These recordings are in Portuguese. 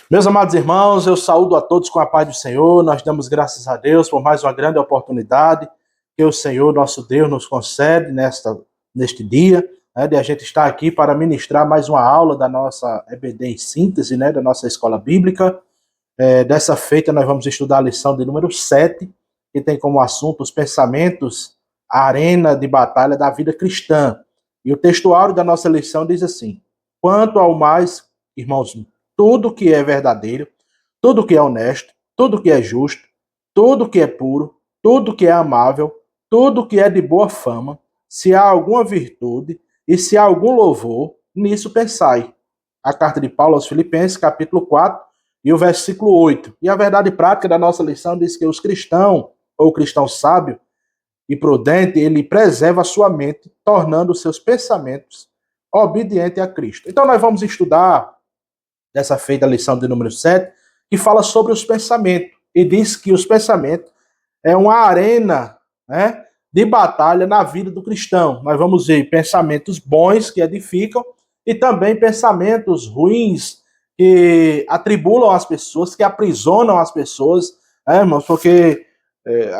Meus amados irmãos, eu saúdo a todos com a paz do Senhor. Nós damos graças a Deus por mais uma grande oportunidade que o Senhor, nosso Deus, nos concede neste dia, né, de a gente estar aqui para ministrar mais uma aula da nossa EBD em síntese, né, da nossa escola bíblica. Dessa feita, nós vamos estudar a lição de número 7, que tem como assunto os pensamentos, a arena de batalha da vida cristã. E o textuário da nossa lição diz assim: quanto ao mais, irmãos, tudo que é verdadeiro, tudo que é honesto, tudo que é justo, tudo que é puro, tudo que é amável, tudo que é de boa fama, se há alguma virtude e se há algum louvor, nisso pensai. A carta de Paulo aos Filipenses, capítulo 4, e o versículo 8. E a verdade prática da nossa lição diz que os cristãos, ou o cristão sábio e prudente, ele preserva a sua mente, tornando os seus pensamentos obedientes a Cristo. Então nós vamos estudar dessa feita a lição de número 7, que fala sobre os pensamentos. E diz que os pensamentos é uma arena, né, de batalha na vida do cristão. Nós vamos ver pensamentos bons que edificam e também pensamentos ruins que atribulam as pessoas, que aprisionam as pessoas, né, irmãos? Porque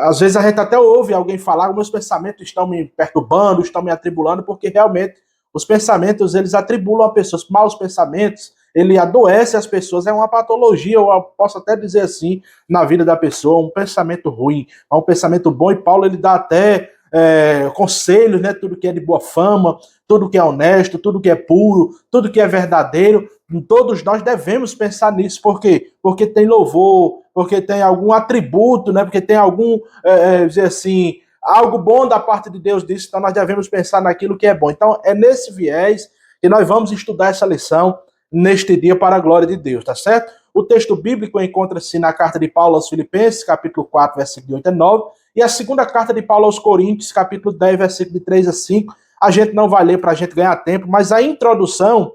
às vezes a gente até ouve alguém falar: meus pensamentos estão me perturbando, estão me atribulando, porque realmente os pensamentos, eles atribulam a pessoas. Maus pensamentos, ele adoece as pessoas, é uma patologia, eu posso até dizer assim, na vida da pessoa, um pensamento ruim, um pensamento bom. E Paulo, ele dá até conselhos, né? Tudo que é de boa fama, tudo que é honesto, tudo que é puro, tudo que é verdadeiro, todos nós devemos pensar nisso. Por quê? Porque tem louvor, porque tem algum atributo, né? Porque tem algum, dizer assim, algo bom da parte de Deus disso, então nós devemos pensar naquilo que é bom. Então é nesse viés que nós vamos estudar essa lição neste dia para a glória de Deus, tá certo? O texto bíblico encontra-se na carta de Paulo aos Filipenses, capítulo 4, versículo de 8 a 9, e a segunda carta de Paulo aos Coríntios, capítulo 10, versículo de 3 a 5. A gente não vai ler para a gente ganhar tempo, mas a introdução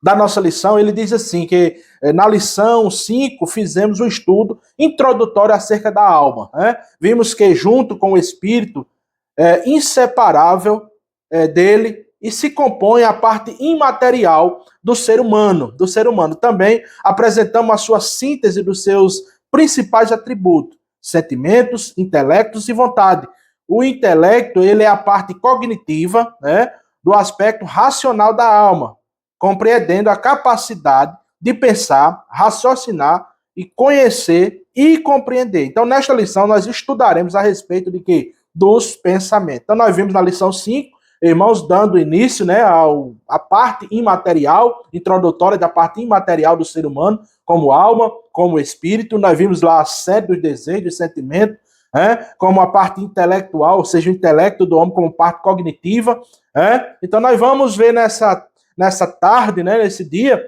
da nossa lição, ele diz assim, que na lição 5 fizemos um estudo introdutório acerca da alma, né? Vimos que junto com o espírito inseparável dele e se compõe a parte imaterial do ser humano, Também apresentamos a sua síntese dos seus principais atributos: sentimentos, intelectos e vontade. O intelecto, ele é a parte cognitiva, né, do aspecto racional da alma, compreendendo a capacidade de pensar, raciocinar e conhecer e compreender. Então, nesta lição, nós estudaremos a respeito de quê? Dos pensamentos. Então, nós vimos na lição 5, irmãos, dando início, né, à parte imaterial, introdutória da parte imaterial do ser humano, como alma, como espírito. Nós vimos lá a sede dos desejos, sentimentos, como a parte intelectual, ou seja, o intelecto do homem como parte cognitiva. Então, nós vamos ver nessa tarde, né, nesse dia,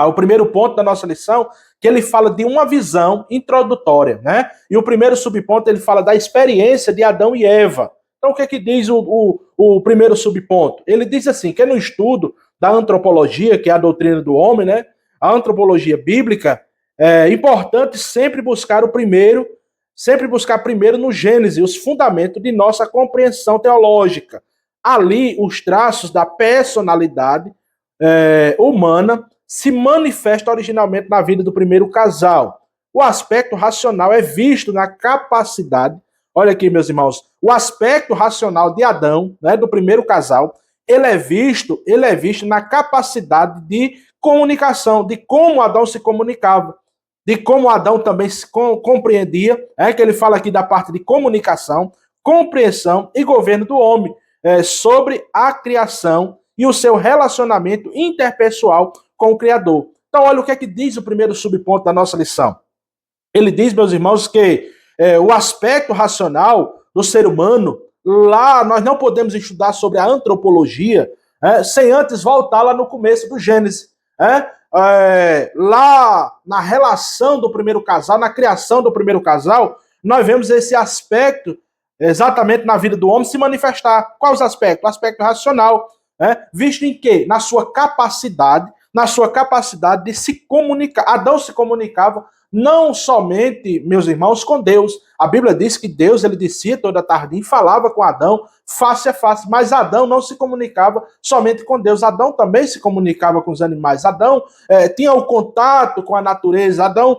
o primeiro ponto da nossa lição, que ele fala de uma visão introdutória, né? E o primeiro subponto, ele fala da experiência de Adão e Eva. Então, o que é que diz o primeiro subponto? Ele diz assim, que no estudo da antropologia, que é a doutrina do homem, né? A antropologia bíblica, é importante sempre buscar primeiro no Gênesis, os fundamentos de nossa compreensão teológica. Ali, os traços da personalidade humana se manifesta originalmente na vida do primeiro casal. O aspecto racional é visto na capacidade, olha aqui, meus irmãos, o aspecto racional de Adão, né, do primeiro casal, ele é visto na capacidade de comunicação, de como Adão se comunicava, de como Adão também se compreendia, que ele fala aqui da parte de comunicação, compreensão e governo do homem, sobre a criação e o seu relacionamento interpessoal com o Criador. Então, olha o que é que diz o primeiro subponto da nossa lição. Ele diz, meus irmãos, que o aspecto racional do ser humano, lá nós não podemos estudar sobre a antropologia sem antes voltar lá no começo do Gênesis. Lá na relação do primeiro casal, na criação do primeiro casal, nós vemos esse aspecto exatamente na vida do homem se manifestar. Quais os aspectos? O aspecto racional, visto em que? Na sua capacidade de se comunicar. Adão se comunicava não somente, meus irmãos, com Deus. A Bíblia diz que Deus, ele descia toda tarde e falava com Adão face a face, mas Adão não se comunicava somente com Deus. Adão também se comunicava com os animais. Adão tinha o contato com a natureza. Adão,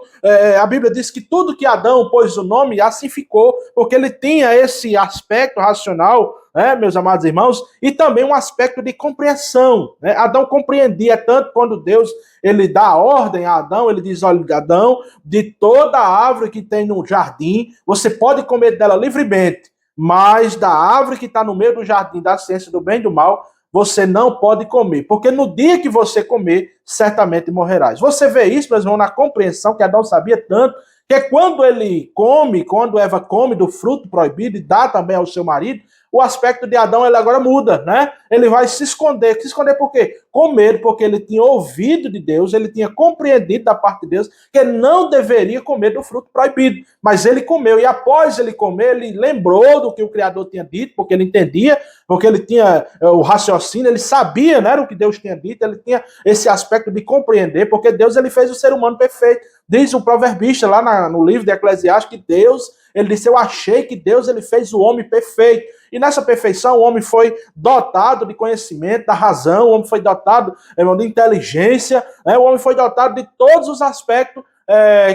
a Bíblia diz que tudo que Adão pôs o nome, assim ficou, porque ele tinha esse aspecto racional, meus amados irmãos, e também um aspecto de compreensão. Adão compreendia tanto quando Deus ele dá a ordem a Adão, ele diz, olha, Adão, de toda árvore que tem no jardim, você pode comer dela livremente, mas da árvore que está no meio do jardim da ciência do bem e do mal, você não pode comer, porque no dia que você comer, certamente morrerás. Você vê isso, meus irmãos, na compreensão que Adão sabia tanto, que quando ele come, quando Eva come do fruto proibido e dá também ao seu marido, o aspecto de Adão ele agora muda, né? Ele vai se esconder. Se esconder por quê? Com medo, porque ele tinha ouvido de Deus, ele tinha compreendido da parte de Deus que não deveria comer do fruto proibido. Mas ele comeu, e após ele comer, ele lembrou do que o Criador tinha dito, porque ele entendia, porque ele tinha o raciocínio, ele sabia, né, o que Deus tinha dito, ele tinha esse aspecto de compreender, porque Deus ele fez o ser humano perfeito. Diz o proverbista lá no livro de Eclesiastes que Deus, ele disse, eu achei que Deus ele fez o homem perfeito. E nessa perfeição o homem foi dotado de conhecimento, da razão, o homem foi dotado de inteligência, o homem foi dotado de todos os aspectos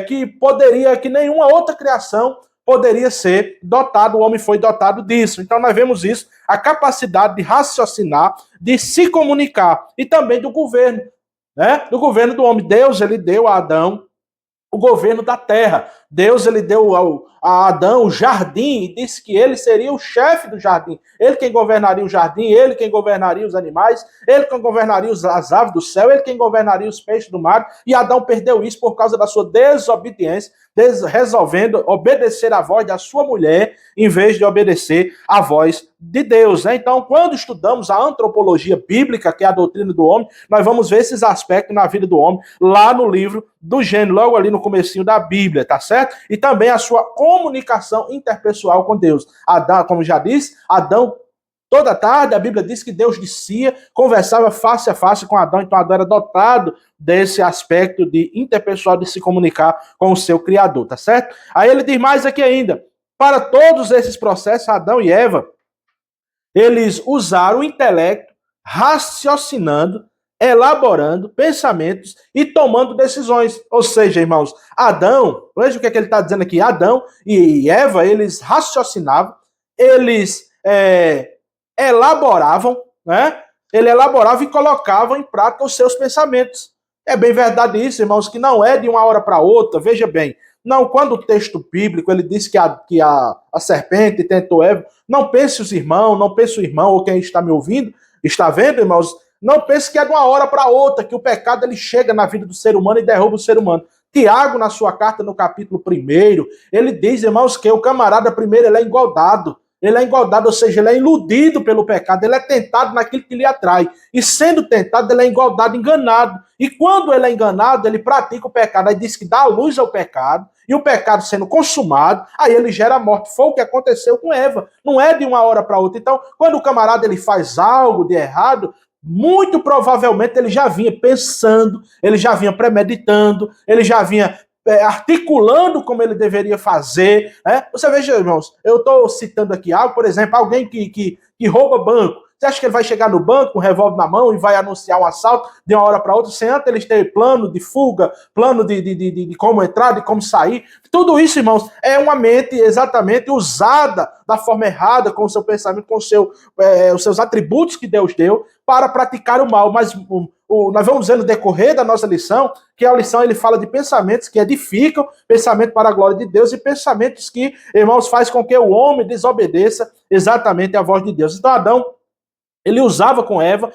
que nenhuma outra criação poderia ser dotado, o homem foi dotado disso. Então nós vemos isso, a capacidade de raciocinar, de se comunicar, e também do governo, do governo do homem. Deus ele deu a Adão o governo da terra. Deus ele deu a Adão o jardim e disse que ele seria o chefe do jardim. Ele quem governaria o jardim, ele quem governaria os animais, ele quem governaria as aves do céu, ele quem governaria os peixes do mar. E Adão perdeu isso por causa da sua desobediência, resolvendo obedecer à voz da sua mulher em vez de obedecer à voz de Deus. Então, quando estudamos a antropologia bíblica, que é a doutrina do homem, nós vamos ver esses aspectos na vida do homem lá no livro do Gênesis, logo ali no comecinho da Bíblia, tá certo? E também a sua comunicação interpessoal com Deus. Adão, como já disse, Adão toda tarde, a Bíblia diz que Deus descia, conversava face a face com Adão, então Adão era dotado desse aspecto de interpessoal, de se comunicar com o seu Criador, tá certo? Aí ele diz mais aqui ainda, para todos esses processos, Adão e Eva, eles usaram o intelecto, raciocinando, elaborando pensamentos e tomando decisões. Ou seja, irmãos, Adão, veja o que ele está dizendo aqui, Adão e Eva, eles raciocinavam, eles elaboravam, né? Ele elaborava e colocava em prática os seus pensamentos. É bem verdade isso, irmãos, que não é de uma hora para outra. Veja bem, não, quando o texto bíblico ele diz que a serpente tentou Eva, não pense os irmãos, não pense o irmão ou quem está me ouvindo, está vendo, irmãos, não pense que é de uma hora para outra que o pecado ele chega na vida do ser humano e derruba o ser humano. Tiago, na sua carta, no capítulo 1, ele diz, irmãos, que o camarada primeiro ele é engodado. Ele é engodado, ou seja, ele é iludido pelo pecado, ele é tentado naquilo que lhe atrai. E sendo tentado, ele é engodado, enganado. E quando ele é enganado, ele pratica o pecado. Aí diz que dá luz ao pecado, e o pecado sendo consumado, aí ele gera a morte. Foi o que aconteceu com Eva. Não é de uma hora para outra. Então, quando o camarada ele faz algo de errado, muito provavelmente ele já vinha pensando, ele já vinha premeditando, ele já vinha articulando como ele deveria fazer. Você veja, irmãos, eu estou citando aqui algo, por exemplo, alguém que rouba banco. Você acha que ele vai chegar no banco com um revólver na mão e vai anunciar um assalto de uma hora para outra, sem antes eles terem plano de fuga, plano de como entrar, de como sair? Tudo isso, irmãos, é uma mente exatamente usada da forma errada, com o seu pensamento, com os seus atributos que Deus deu, para praticar o mal. Mas nós vamos ver no decorrer da nossa lição, que a lição ele fala de pensamentos que edificam, pensamento para a glória de Deus, e pensamentos que, irmãos, faz com que o homem desobedeça exatamente a voz de Deus. Então, Adão, ele usava com Eva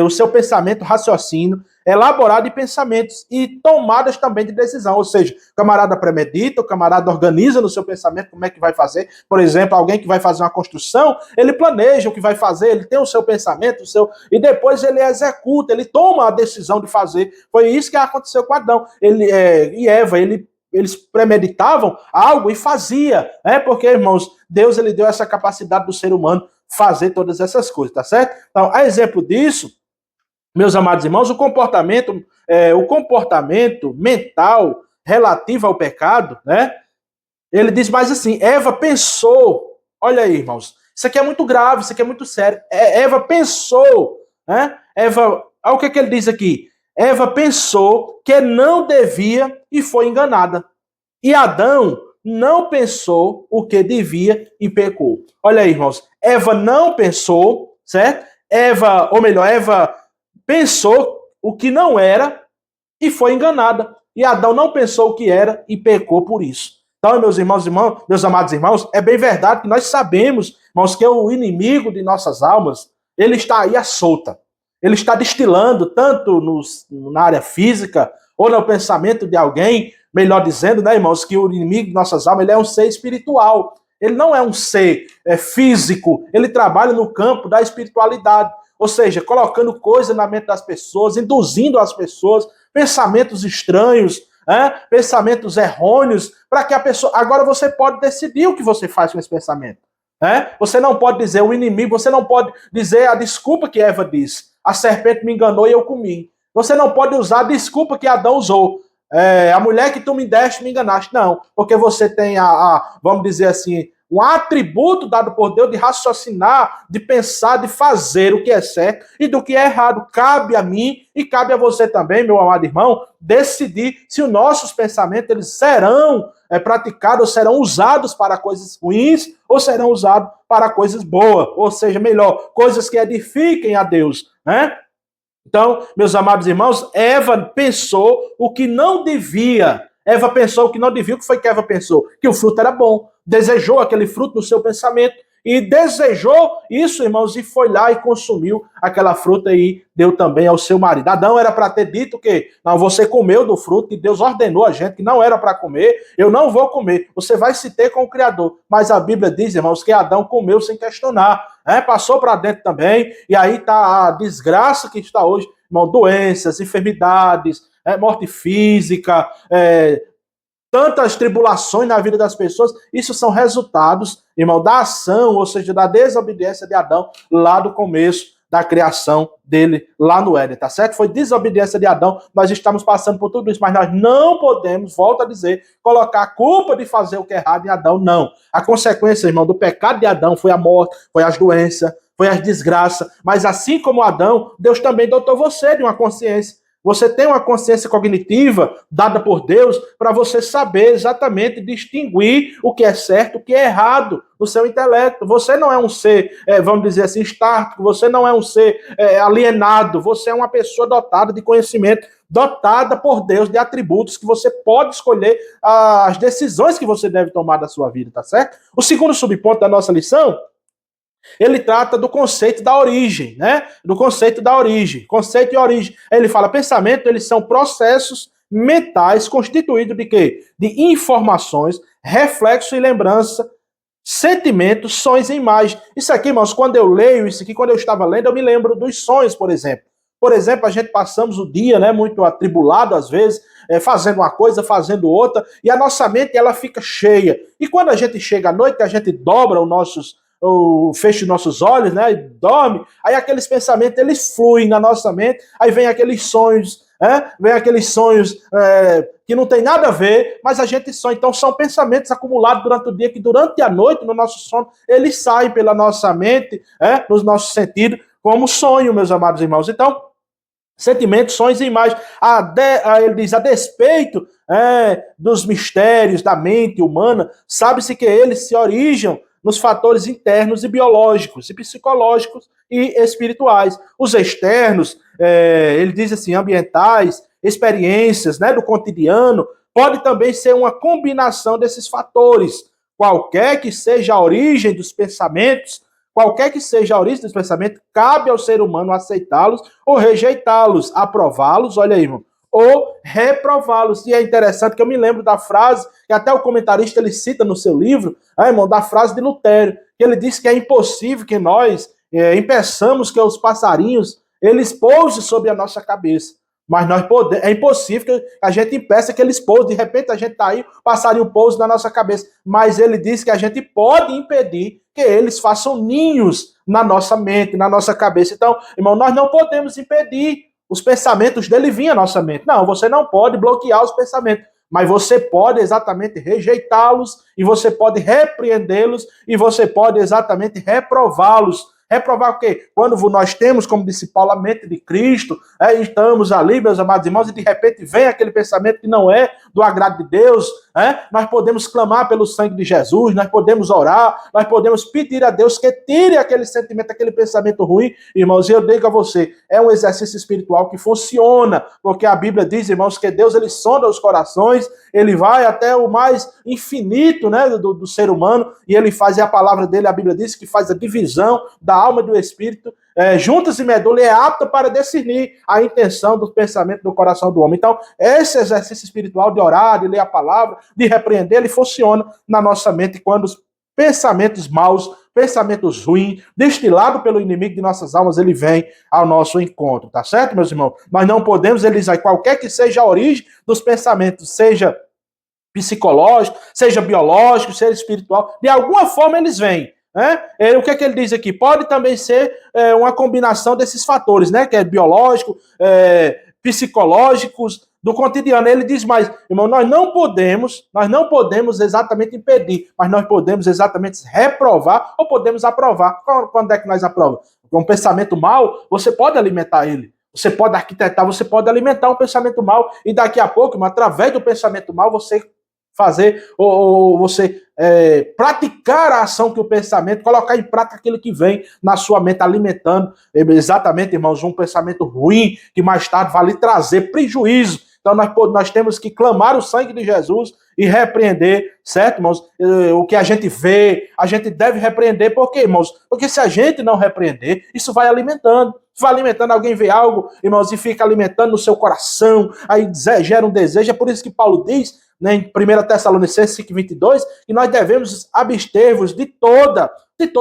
o seu pensamento, raciocínio, elaborado de pensamentos e tomadas também de decisão. Ou seja, o camarada premedita, o camarada organiza no seu pensamento como é que vai fazer. Por exemplo, alguém que vai fazer uma construção, ele planeja o que vai fazer, ele tem o seu pensamento, e depois ele executa, ele toma a decisão de fazer. Foi isso que aconteceu com Adão e Eva. Eles premeditavam algo e fazia, porque, irmãos, Deus ele deu essa capacidade do ser humano fazer todas essas coisas, tá certo? Então, a exemplo disso, meus amados irmãos, o comportamento mental relativa ao pecado, né? Ele diz mais assim, Eva pensou, olha aí, irmãos, isso aqui é muito grave, isso aqui é muito sério. Eva pensou, né? Olha o que ele diz aqui. Eva pensou que não devia e foi enganada. E Adão não pensou o que devia e pecou. Olha aí, irmãos. Eva não pensou, certo? Eva pensou o que não era e foi enganada. E Adão não pensou o que era e pecou por isso. Então, meus irmãos, meus amados irmãos, é bem verdade que nós sabemos, irmãos, que o inimigo de nossas almas, ele está aí à solta. Ele está destilando tanto na área física ou no pensamento de alguém, melhor dizendo, né, irmãos, que o inimigo de nossas almas, ele é um ser espiritual. Ele não é um ser físico, ele trabalha no campo da espiritualidade. Ou seja, colocando coisas na mente das pessoas, induzindo as pessoas, pensamentos estranhos, pensamentos errôneos, para que a pessoa... Agora você pode decidir o que você faz com esse pensamento. Você não pode dizer o inimigo, você não pode dizer a desculpa que Eva disse. A serpente me enganou e eu comi. Você não pode usar a desculpa que Adão usou. A mulher que tu me deste, me enganaste. Não, porque você tem vamos dizer assim, um atributo dado por Deus de raciocinar, de pensar, de fazer o que é certo e do que é errado. Cabe a mim e cabe a você também, meu amado irmão, decidir se os nossos pensamentos eles serão praticados ou serão usados para coisas ruins ou serão usados para coisas boas, ou seja, melhor, coisas que edifiquem a Deus, né? Então, meus amados irmãos, Eva pensou o que não devia. Eva pensou o que não devia. O que foi que Eva pensou? Que o fruto era bom. Desejou aquele fruto no seu pensamento. E desejou isso, irmãos, e foi lá e consumiu aquela fruta e deu também ao seu marido. Adão era para ter dito que não, você comeu do fruto que Deus ordenou a gente, que não era para comer, eu não vou comer. Você vai se ter com o Criador. Mas a Bíblia diz, irmãos, que Adão comeu sem questionar. Passou para dentro também, e aí está a desgraça que está hoje, irmão, doenças, enfermidades, morte física, tantas tribulações na vida das pessoas, isso são resultados, irmão, da ação, ou seja, da desobediência de Adão lá do começo da criação dele lá no Éden, tá certo? Foi desobediência de Adão, nós estamos passando por tudo isso, mas nós não podemos, volto a dizer, colocar a culpa de fazer o que é errado em Adão, não. A consequência, irmão, do pecado de Adão foi a morte, foi as doenças, foi as desgraças, mas assim como Adão, Deus também dotou você de uma consciência. Você tem uma consciência cognitiva dada por Deus para você saber exatamente distinguir o que é certo, o que é errado no seu intelecto. Você não é um ser, vamos dizer assim, estático, você não é um ser alienado, você é uma pessoa dotada de conhecimento, dotada por Deus de atributos que você pode escolher as decisões que você deve tomar da sua vida, tá certo? O segundo subponto da nossa lição, ele trata do conceito da origem, né? Do conceito da origem, conceito e origem. Ele fala, pensamento, eles são processos mentais constituídos de quê? De informações, reflexo e lembrança, sentimentos, sonhos e imagens. Isso aqui, irmãos, quando eu leio isso aqui, quando eu estava lendo, eu me lembro dos sonhos, por exemplo. Por exemplo, a gente passamos o dia, né, muito atribulado às vezes, fazendo uma coisa, fazendo outra, e a nossa mente, ela fica cheia. E quando a gente chega à noite, a gente dobra fecha os nossos olhos, né, e dorme, aí aqueles pensamentos, eles fluem na nossa mente, aí vem aqueles sonhos, que não tem nada a ver, mas a gente sonha. Então são pensamentos acumulados durante o dia, que durante a noite, no nosso sono, eles saem pela nossa mente, nos nossos sentidos, como sonho, meus amados irmãos. Então, sentimentos, sonhos e imagens. Ele diz, a despeito dos mistérios da mente humana, sabe-se que eles se originam nos fatores internos e biológicos, e psicológicos e espirituais. Os externos, ele diz assim, ambientais, experiências, né, do cotidiano, pode também ser uma combinação desses fatores. Qualquer que seja a origem dos pensamentos, cabe ao ser humano aceitá-los ou rejeitá-los, aprová-los, olha aí, irmão, ou reprová-los. E é interessante que eu me lembro da frase, que até o comentarista ele cita no seu livro, irmão, da frase de Lutero, que ele disse que é impossível que nós impeçamos que os passarinhos eles pousem sobre a nossa cabeça. Mas é impossível que a gente impeça que eles pousem. De repente a gente está aí, o passarinho pousa na nossa cabeça. Mas ele diz que a gente pode impedir que eles façam ninhos na nossa mente, na nossa cabeça. Então, irmão, nós não podemos impedir os pensamentos dele virem à nossa mente. Não, você não pode bloquear os pensamentos. mas você pode exatamente rejeitá-los, e você pode repreendê-los, e você pode exatamente reprová-los. Reprovar o quê? Quando nós temos, como disse Paulo, a mente de Cristo, estamos ali, meus amados irmãos, e de repente vem aquele pensamento que não é do agrado de Deus, nós podemos clamar pelo sangue de Jesus, nós podemos orar, nós podemos pedir a Deus que tire aquele sentimento, aquele pensamento ruim, irmãos, e eu digo a você, é um exercício espiritual que funciona, porque a Bíblia diz, irmãos, que Deus, ele sonda os corações, ele vai até o mais infinito, do ser humano, e ele faz, e a palavra dele, a Bíblia diz que faz a divisão da alma e do espírito, juntas e medula, e é apta para discernir a intenção do pensamento do coração do homem. Então, esse exercício espiritual de orar, de ler a palavra, de repreender, ele funciona na nossa mente quando os pensamentos maus, pensamentos ruins, destilado pelo inimigo de nossas almas, ele vem ao nosso encontro, tá certo, meus irmãos? Nós não podemos, ele diz, qualquer que seja a origem dos pensamentos, seja psicológico, seja biológico, seja espiritual, de alguma forma eles vêm. O que é que ele diz aqui? Pode também ser uma combinação desses fatores, que é biológico, psicológicos, do cotidiano. Ele diz mais, irmão, nós não podemos exatamente impedir, mas nós podemos exatamente reprovar ou podemos aprovar. Quando é que nós aprovamos? Um pensamento mau, você pode alimentar ele. Você pode arquitetar, você pode alimentar um pensamento mau e daqui a pouco, através do pensamento mau, você fazer, ou você praticar a ação que o pensamento, colocar em prática aquilo que vem na sua mente, alimentando exatamente, irmãos, um pensamento ruim, que mais tarde vai lhe trazer prejuízo. Então nós temos que clamar o sangue de Jesus e repreender, certo, irmãos? O que a gente vê, a gente deve repreender, por quê, irmãos? Porque se a gente não repreender, isso vai alimentando. Vai alimentando, alguém vê algo, irmãos, e fica alimentando no seu coração, aí gera um desejo. É por isso que Paulo diz, em 1 Tessalonicenses 5:22, que nós devemos abster-vos de toda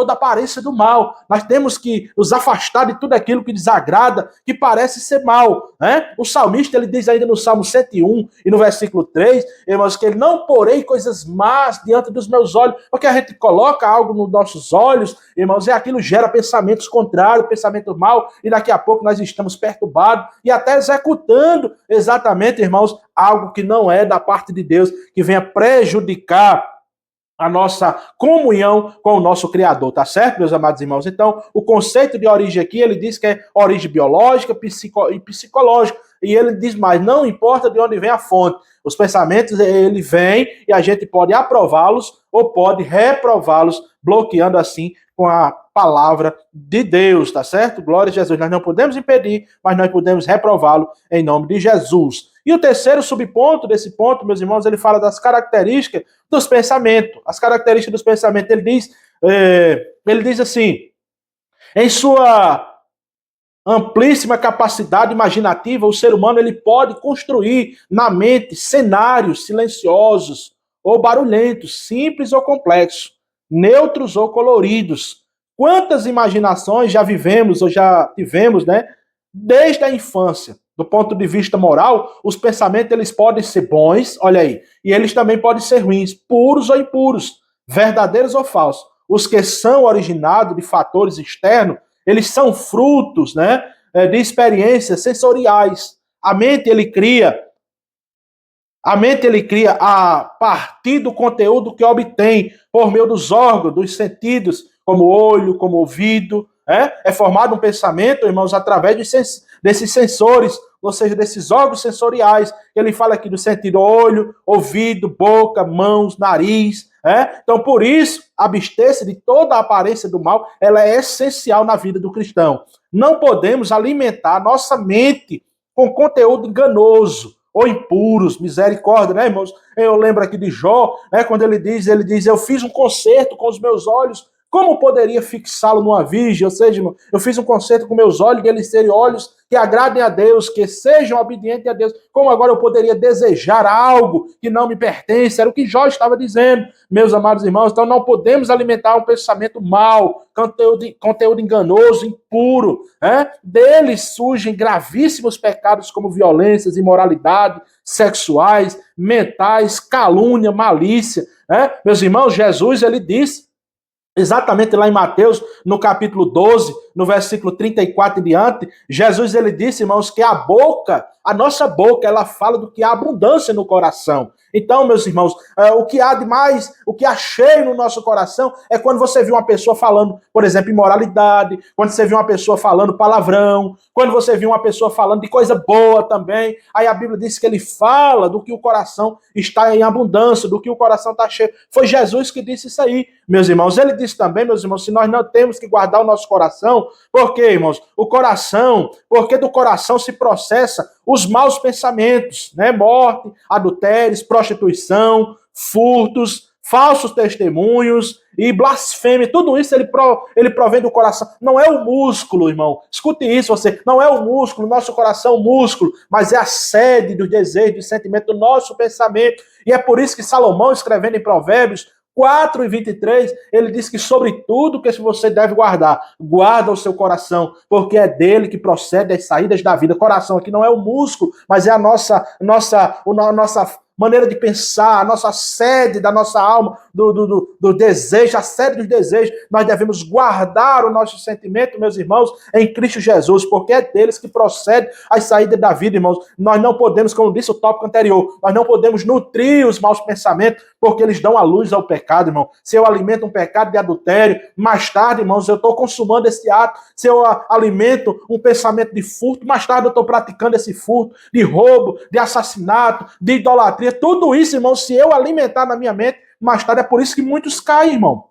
aparência do mal. Nós temos que nos afastar de tudo aquilo que desagrada, que parece ser mal. O salmista, ele diz ainda no Salmo 101 e no versículo 3, irmãos, que ele não porei coisas más diante dos meus olhos, porque a gente coloca algo nos nossos olhos, irmãos, e aquilo gera pensamentos contrários, pensamentos mal, e daqui a pouco nós estamos perturbados e até executando exatamente, irmãos, algo que não é da parte de Deus, que venha prejudicar a nossa comunhão com o nosso Criador, tá certo, meus amados irmãos? Então, o conceito de origem aqui, ele diz que é origem biológica e psicológica, e ele diz mais, não importa de onde vem a fonte, os pensamentos, ele vem e a gente pode aprová-los ou pode reprová-los, bloqueando assim com a palavra de Deus, tá certo? Glória a Jesus, nós não podemos impedir, mas nós podemos reprová-lo em nome de Jesus. E o terceiro subponto desse ponto, meus irmãos, ele fala das características dos pensamentos. As características dos pensamentos, ele diz assim, em sua amplíssima capacidade imaginativa, o ser humano ele pode construir na mente cenários silenciosos ou barulhentos, simples ou complexos, neutros ou coloridos. Quantas imaginações já vivemos ou já tivemos, desde a infância? Do ponto de vista moral, os pensamentos eles podem ser bons, olha aí, e eles também podem ser ruins, puros ou impuros, verdadeiros ou falsos. Os que são originados de fatores externos, eles são frutos, de experiências sensoriais. A mente ele cria a partir do conteúdo que obtém por meio dos órgãos, dos sentidos, como olho, como ouvido. É formado um pensamento, irmãos, através desses sensores, ou seja, desses órgãos sensoriais. Ele fala aqui do sentido olho, ouvido, boca, mãos, nariz. Então, por isso, abster-se de toda a aparência do mal, ela é essencial na vida do cristão. Não podemos alimentar nossa mente com conteúdo enganoso ou impuros, misericórdia, irmãos? Eu lembro aqui de Jó, quando ele diz, eu fiz um concerto com os meus olhos, como poderia fixá-lo numa virgem? Ou seja, irmão, eu fiz um concerto com meus olhos, de eles serem olhos que agradem a Deus, que sejam obedientes a Deus. Como agora eu poderia desejar algo que não me pertence? Era o que Jó estava dizendo, meus amados irmãos. Então não podemos alimentar um pensamento mau, conteúdo enganoso, impuro. Deles surgem gravíssimos pecados como violências, imoralidade, sexuais, mentais, calúnia, malícia. Meus irmãos, Jesus, ele disse, exatamente lá em Mateus, no capítulo 12, no versículo 34 e diante, Jesus ele disse, irmãos, que a nossa boca, ela fala do que há abundância no coração. Então, meus irmãos, o que há de mais, o que há cheio no nosso coração é quando você vê uma pessoa falando, por exemplo, imoralidade, quando você vê uma pessoa falando palavrão, quando você vê uma pessoa falando de coisa boa também. Aí a Bíblia diz que ele fala do que o coração está em abundância, do que o coração está cheio. Foi Jesus que disse isso aí, meus irmãos. Ele disse também, meus irmãos, se nós não temos que guardar o nosso coração, por quê, irmãos? Porque do coração se processa os maus pensamentos, né? Morte, adultérios, prostituição, furtos, falsos testemunhos e blasfêmia. Tudo isso ele provém do coração. Não é o músculo, irmão. Escute isso, você. Não é o músculo, nosso coração, o músculo, mas é a sede do desejo, do sentimento, do nosso pensamento. E é por isso que Salomão, escrevendo em Provérbios 4:23, ele diz que sobre tudo que você deve guardar, guarda o seu coração, porque é dele que procede as saídas da vida. Coração aqui não é o músculo, mas é a nossa maneira de pensar, a nossa sede da nossa alma, do desejo, a sede dos desejos. Nós devemos guardar o nosso sentimento, meus irmãos, em Cristo Jesus, porque é deles que procede as saídas da vida, irmãos. Nós não podemos, como disse o tópico anterior, nós não podemos nutrir os maus pensamentos, porque eles dão a luz ao pecado, irmão. Se eu alimento um pecado de adultério, mais tarde, irmãos, eu estou consumando esse ato. Se eu alimento um pensamento de furto, mais tarde eu estou praticando esse furto, de roubo, de assassinato, de idolatria. Tudo isso, irmão, se eu alimentar na minha mente, mais tarde é por isso que muitos caem, irmão.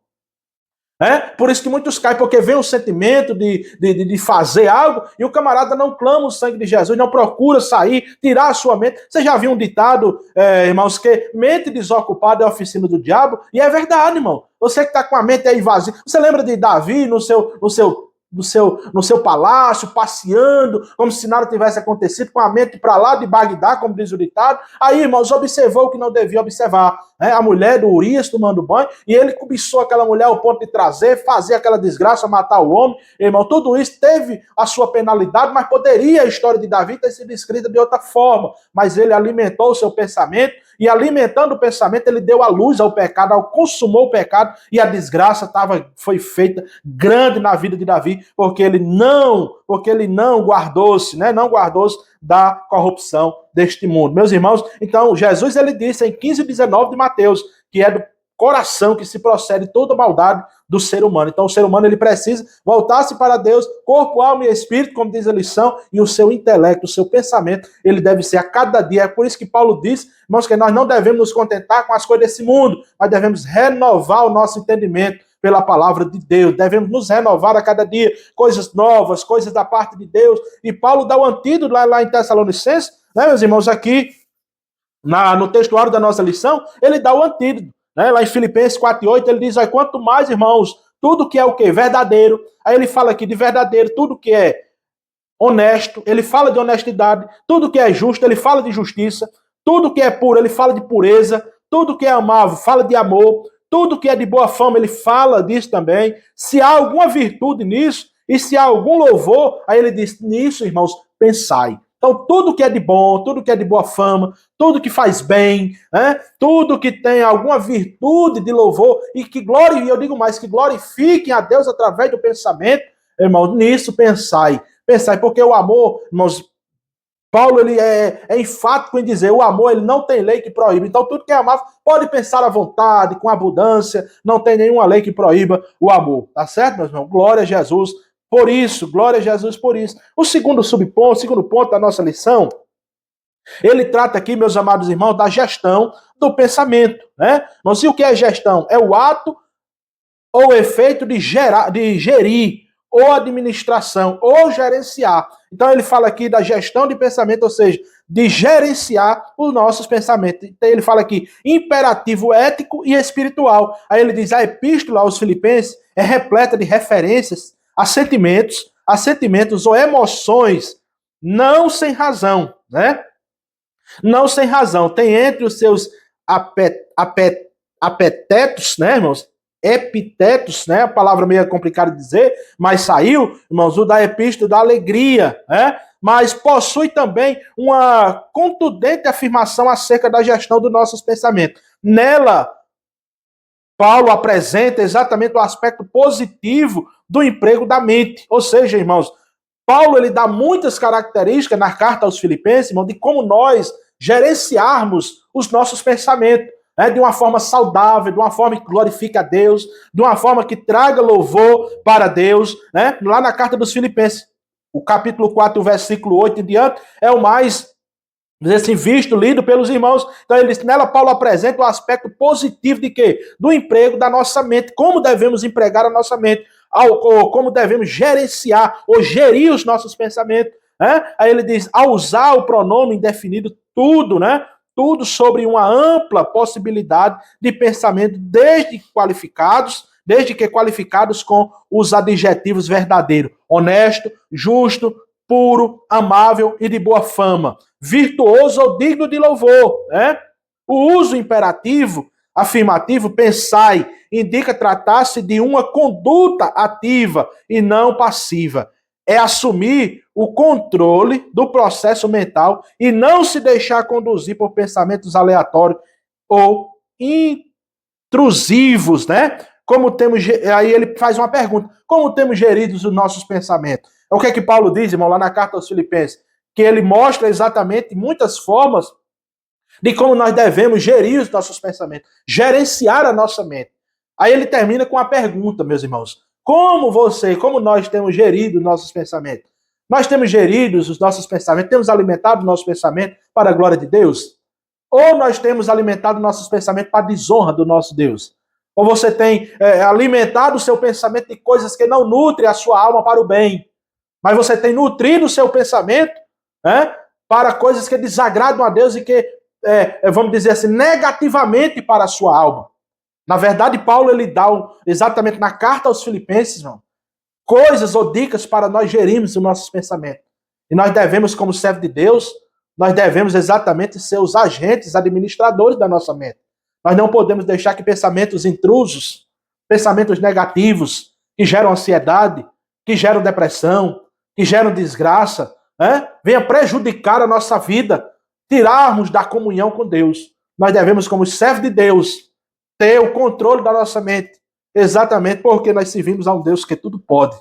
É? Por isso que muitos caem, porque vem o sentimento de fazer algo e o camarada não clama o sangue de Jesus, não procura sair, tirar a sua mente. Você já viu um ditado, irmãos, que mente desocupada é a oficina do diabo? E é verdade, irmão. Você que está com a mente aí vazia. Você lembra de Davi no seu palácio, passeando, como se nada tivesse acontecido, com a mente para lá de Bagdá, como diz o ditado. Aí, irmãos, observou o que não devia observar. Né? A mulher do Urias tomando banho, e ele cobiçou aquela mulher ao ponto de trazer, fazer aquela desgraça, matar o homem. Irmão, tudo isso teve a sua penalidade, mas poderia a história de Davi ter sido escrita de outra forma. Mas ele alimentou o seu pensamento, e alimentando o pensamento, ele deu a luz ao pecado, consumou o pecado, e a desgraça foi feita grande na vida de Davi, porque ele não guardou-se, né? Não guardou-se da corrupção deste mundo. Meus irmãos, então, Jesus ele disse em 15:19 de Mateus, que é do coração que se procede toda a maldade do ser humano. Então, o ser humano ele precisa voltar-se para Deus, corpo, alma e espírito, como diz a lição, e o seu intelecto, o seu pensamento, ele deve ser a cada dia. É por isso que Paulo diz, irmãos, que nós não devemos nos contentar com as coisas desse mundo, mas devemos renovar o nosso entendimento pela palavra de Deus. Devemos nos renovar a cada dia, coisas novas, coisas da parte de Deus. E Paulo dá o antídoto lá em Tessalonicenses, né, meus irmãos, aqui no textuário da nossa lição, ele dá o antídoto. Né? Lá em Filipenses 4:8, ele diz, quanto mais, irmãos, tudo que é o quê? Verdadeiro. Aí ele fala aqui de verdadeiro, tudo que é honesto, ele fala de honestidade, tudo que é justo, ele fala de justiça, tudo que é puro, ele fala de pureza, tudo que é amável, fala de amor, tudo que é de boa fama, ele fala disso também. Se há alguma virtude nisso, e se há algum louvor, aí ele diz, nisso, irmãos, pensai. Então, tudo que é de bom, tudo que é de boa fama, tudo que faz bem, né? Tudo que tem alguma virtude de louvor, e eu digo mais, que glorifiquem a Deus através do pensamento, irmão, nisso pensai. Pensai, porque o amor, irmãos, Paulo ele é enfático em dizer, o amor ele não tem lei que proíbe. Então, tudo que é amável pode pensar à vontade, com abundância, não tem nenhuma lei que proíba o amor. Tá certo, meus irmãos? Glória a Jesus por isso, glória a Jesus por isso. O segundo ponto da nossa lição, ele trata aqui, meus amados irmãos, da gestão do pensamento, né? Mas e o que é gestão? É o ato ou o efeito de gerir, ou administração, ou gerenciar. Então ele fala aqui da gestão de pensamento, ou seja, de gerenciar os nossos pensamentos. Então ele fala aqui, imperativo ético e espiritual. Aí ele diz, a epístola aos Filipenses é repleta de referências a sentimentos ou emoções, não sem razão, né? Não sem razão. Tem entre os seus apetetos, né, irmãos? Epitetos, né? A palavra meio complicada de dizer, mas saiu, irmãos, o da epístola da alegria, né? Mas possui também uma contundente afirmação acerca da gestão dos nossos pensamentos. Nela, Paulo apresenta exatamente o aspecto positivo do emprego da mente. Ou seja, irmãos, Paulo ele dá muitas características na carta aos Filipenses, irmão, de como nós gerenciarmos os nossos pensamentos, né, de uma forma saudável, de uma forma que glorifique a Deus, de uma forma que traga louvor para Deus, né? Lá na carta dos Filipenses, o capítulo 4, o versículo 8 em diante, é o mais assim, visto, lido pelos irmãos. Então, ele diz, nela Paulo apresenta o aspecto positivo de quê? Do emprego da nossa mente. Como devemos empregar a nossa mente? Ou como devemos gerenciar ou gerir os nossos pensamentos. Né? Aí ele diz, ao usar o pronome indefinido, tudo, né? Tudo sobre uma ampla possibilidade de pensamento, desde que qualificados com os adjetivos verdadeiros, honesto, justo, puro, amável e de boa fama, virtuoso ou digno de louvor, né? O uso imperativo, afirmativo, pensai, indica tratar-se de uma conduta ativa e não passiva. É assumir o controle do processo mental e não se deixar conduzir por pensamentos aleatórios ou intrusivos, né? Como temos, aí ele faz uma pergunta: como temos gerido os nossos pensamentos? O que é que Paulo diz, irmão, lá na carta aos Filipenses? Que ele mostra exatamente muitas formas de como nós devemos gerir os nossos pensamentos, gerenciar a nossa mente. Aí ele termina com a pergunta, meus irmãos: como nós temos gerido os nossos pensamentos? Nós temos gerido os nossos pensamentos, temos alimentado os nossos pensamentos para a glória de Deus? Ou nós temos alimentado nossos pensamentos para a desonra do nosso Deus? Ou você tem alimentado o seu pensamento de coisas que não nutrem a sua alma para o bem, mas você tem nutrido o seu pensamento, né, para coisas que desagradam a Deus e que, vamos dizer assim, negativamente para a sua alma? Na verdade, Paulo ele dá exatamente na carta aos Filipenses, irmão, coisas ou dicas para nós gerirmos os nossos pensamentos. E nós devemos, como servo de Deus, nós devemos exatamente ser os agentes administradores da nossa mente. Nós não podemos deixar que pensamentos intrusos, pensamentos negativos, que geram ansiedade, que geram depressão, que geram desgraça, né, venha prejudicar a nossa vida, tirarmos da comunhão com Deus. Nós devemos, como servo de Deus, ter o controle da nossa mente, exatamente porque nós servimos a um Deus que tudo pode,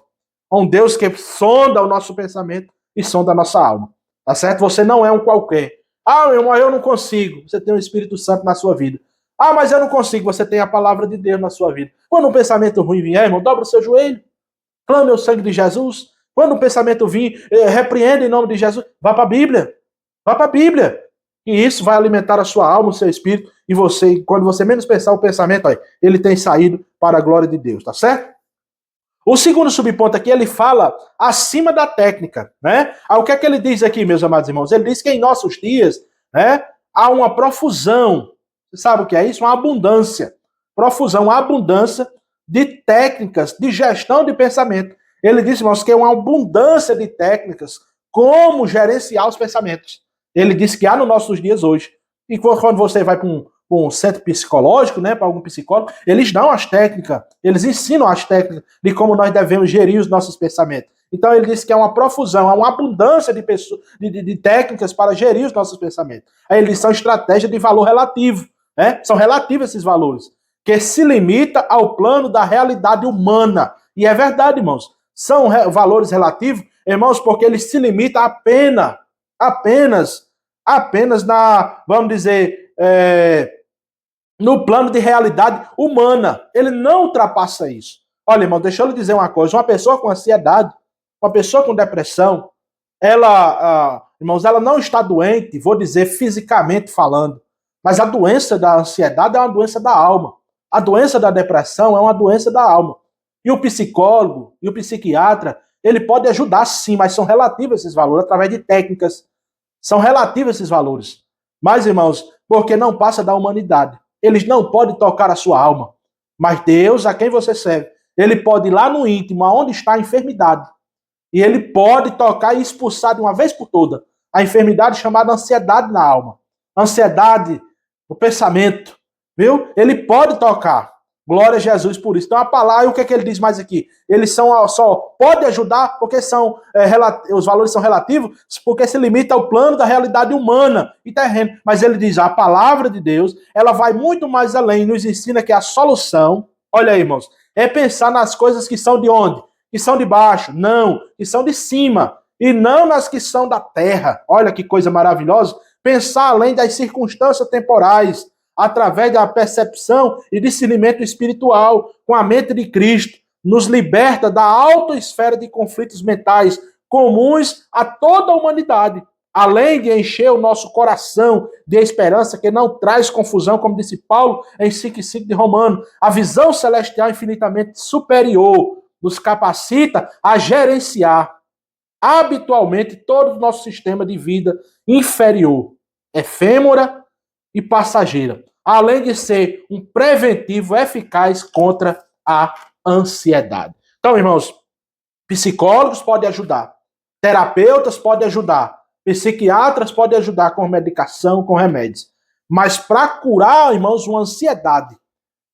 a um Deus que sonda o nosso pensamento e sonda a nossa alma. Tá certo? Você não é um qualquer. Ah, meu irmão, eu não consigo. Você tem o Espírito Santo na sua vida. Ah, mas eu não consigo. Você tem a palavra de Deus na sua vida. Quando um pensamento ruim vier, irmão, dobra o seu joelho. Clame o sangue de Jesus. Quando um pensamento vir, repreenda em nome de Jesus. Vá para a Bíblia. Vá para a Bíblia. E isso vai alimentar a sua alma, o seu espírito. E você, quando você menos pensar o pensamento, ó, ele tem saído para a glória de Deus. Tá certo? O segundo subponto aqui, ele fala acima da técnica, né? O que é que ele diz aqui, meus amados irmãos? Ele diz que em nossos dias, né, há uma profusão. Você sabe o que é isso? Uma abundância. Profusão, uma abundância de técnicas de gestão de pensamento. Ele diz, irmãos, que é uma abundância de técnicas como gerenciar os pensamentos. Ele diz que há nos nossos dias hoje. E quando você vai para um centro psicológico, né, para algum psicólogo, eles dão as técnicas, eles ensinam as técnicas de como nós devemos gerir os nossos pensamentos. Então ele diz que é uma profusão, há uma abundância de técnicas para gerir os nossos pensamentos. Aí eles são estratégias de valor relativo, né? São relativos esses valores, que se limita ao plano da realidade humana. E é verdade, irmãos, são valores relativos, irmãos, porque eles se limitam apenas na, vamos dizer, no plano de realidade humana. Ele não ultrapassa isso. Olha, irmão, deixa eu lhe dizer uma coisa. Uma pessoa com ansiedade, uma pessoa com depressão, irmãos, ela não está doente, vou dizer fisicamente falando, mas a doença da ansiedade é uma doença da alma. A doença da depressão é uma doença da alma. E o psicólogo e o psiquiatra, ele pode ajudar sim, mas são relativos esses valores, através de técnicas. São relativos esses valores. Mas, irmãos, porque não passa da humanidade. Eles não podem tocar a sua alma. Mas Deus, a quem você serve, ele pode ir lá no íntimo, aonde está a enfermidade. E ele pode tocar e expulsar de uma vez por toda a enfermidade chamada ansiedade na alma. Ansiedade no pensamento. Viu? Ele pode tocar. Glória a Jesus por isso. Então a palavra, o que é que ele diz mais aqui? Eles só podem ajudar porque os valores são relativos, porque se limita ao plano da realidade humana e terrena. Mas ele diz, a palavra de Deus, ela vai muito mais além, nos ensina que a solução, olha aí, irmãos, é pensar nas coisas que são de onde? Que são de baixo. Não, que são de cima. E não nas que são da terra. Olha que coisa maravilhosa. Pensar além das circunstâncias temporais, através da percepção e discernimento espiritual, com a mente de Cristo, nos liberta da alta esfera de conflitos mentais comuns a toda a humanidade, além de encher o nosso coração de esperança que não traz confusão, como disse Paulo em 5:5 de Romano. A visão celestial infinitamente superior nos capacita a gerenciar habitualmente todo o nosso sistema de vida inferior, efêmera e passageira, além de ser um preventivo eficaz contra a ansiedade. Então, irmãos, psicólogos podem ajudar, terapeutas podem ajudar, psiquiatras podem ajudar com medicação, com remédios. Mas para curar, irmãos, uma ansiedade,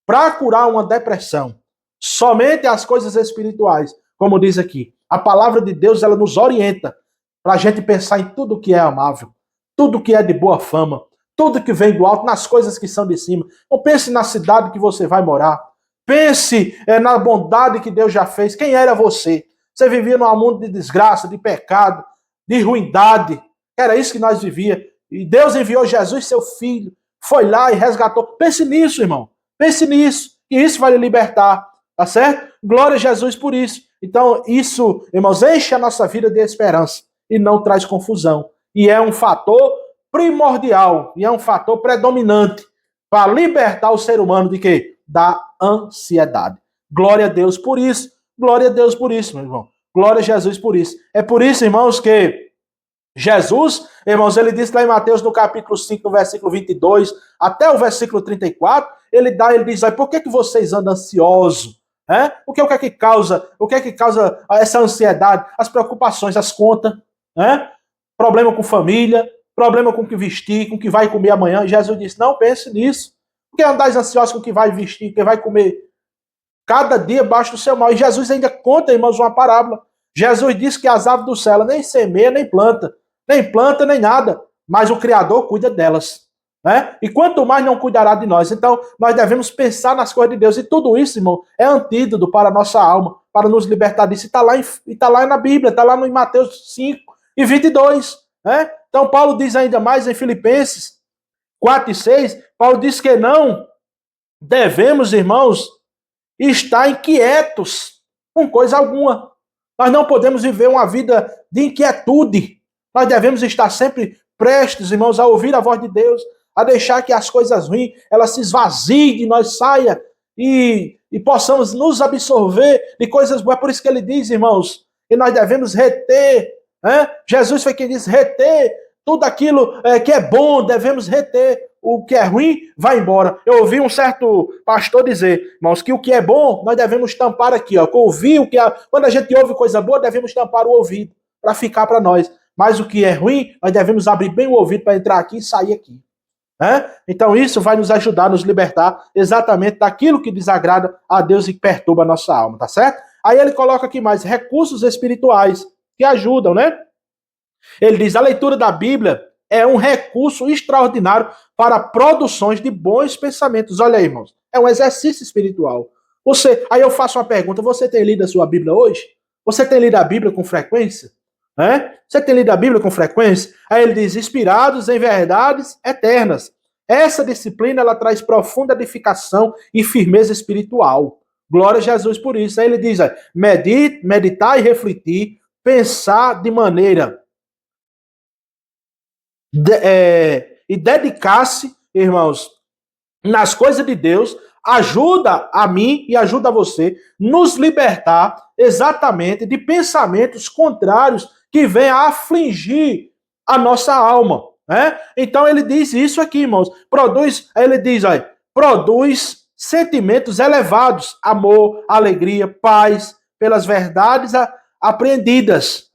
para curar uma depressão, somente as coisas espirituais, como diz aqui, a palavra de Deus, ela nos orienta para a gente pensar em tudo que é amável, tudo que é de boa fama, tudo que vem do alto, nas coisas que são de cima. Não pense na cidade que você vai morar. Pense na bondade que Deus já fez. Quem era você? Você vivia num mundo de desgraça, de pecado, de ruindade. Era isso que nós vivíamos. E Deus enviou Jesus, seu filho, foi lá e resgatou. Pense nisso, irmão. Pense nisso. E isso vai lhe libertar. Tá certo? Glória a Jesus por isso. Então, isso, irmãos, enche a nossa vida de esperança e não traz confusão. E é um fator primordial e é um fator predominante para libertar o ser humano de quê? Da ansiedade. Glória a Deus por isso. Glória a Deus por isso, meu irmão. Glória a Jesus por isso. É por isso, irmãos, que Jesus, irmãos, ele disse lá em Mateus no capítulo 5, no versículo 22, até o versículo 34, ele diz, por que vocês andam ansiosos? O que é que causa essa ansiedade? As preocupações, as contas, problema com família, problema com o que vestir, com o que vai comer amanhã. Jesus disse, não pense nisso. Por que andais ansiosos com o que vai vestir, com o que vai comer? Cada dia baixa do seu mal. E Jesus ainda conta, irmãos, uma parábola. Jesus disse que as aves do céu ela nem semeia, nem planta, nem nada. Mas o Criador cuida delas. E quanto mais não cuidará de nós. Então, nós devemos pensar nas coisas de Deus. E tudo isso, irmão, é antídoto para a nossa alma, para nos libertar disso. E está lá na Bíblia, está lá no Mateus 5:22. Então, Paulo diz ainda mais em Filipenses 4:6, Paulo diz que não devemos, irmãos, estar inquietos com coisa alguma. Nós não podemos viver uma vida de inquietude. Nós devemos estar sempre prestes, irmãos, a ouvir a voz de Deus, a deixar que as coisas ruins, elas se esvaziem de nós, saia e possamos nos absorver de coisas boas. É por isso que ele diz, irmãos, que nós devemos reter. Jesus foi quem disse, reter tudo aquilo que é bom, devemos reter. O que é ruim, vai embora. Eu ouvi um certo pastor dizer, irmãos, que o que é bom, nós devemos tampar aqui. Quando a gente ouve coisa boa, devemos tampar o ouvido, para ficar para nós. Mas o que é ruim, nós devemos abrir bem o ouvido para entrar aqui e sair aqui. Então isso vai nos ajudar a nos libertar exatamente daquilo que desagrada a Deus e perturba a nossa alma, tá certo? Aí ele coloca aqui mais recursos espirituais que ajudam, né? Ele diz, a leitura da Bíblia é um recurso extraordinário para produções de bons pensamentos. Olha aí, irmãos, é um exercício espiritual. Aí eu faço uma pergunta, você tem lido a sua Bíblia hoje? Você tem lido a Bíblia com frequência? Você tem lido a Bíblia com frequência? Aí ele diz, inspirados em verdades eternas. Essa disciplina, ela traz profunda edificação e firmeza espiritual. Glória a Jesus por isso. Aí ele diz, meditar e refletir, pensar de maneira e dedicar-se, irmãos, nas coisas de Deus, ajuda a mim e ajuda a você nos libertar exatamente de pensamentos contrários que venham a afligir a nossa alma. Então ele diz isso aqui, irmãos, produz sentimentos elevados, amor, alegria, paz, pelas verdades apreendidas,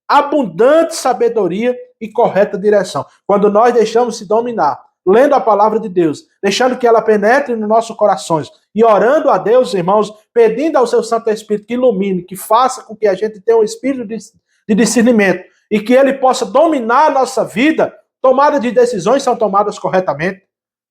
abundante sabedoria e correta direção. Quando nós deixamos se dominar, lendo a palavra de Deus, deixando que ela penetre nos nossos corações e orando a Deus, irmãos, pedindo ao seu Santo Espírito que ilumine, que faça com que a gente tenha um espírito de discernimento e que ele possa dominar a nossa vida, tomadas de decisões são tomadas corretamente.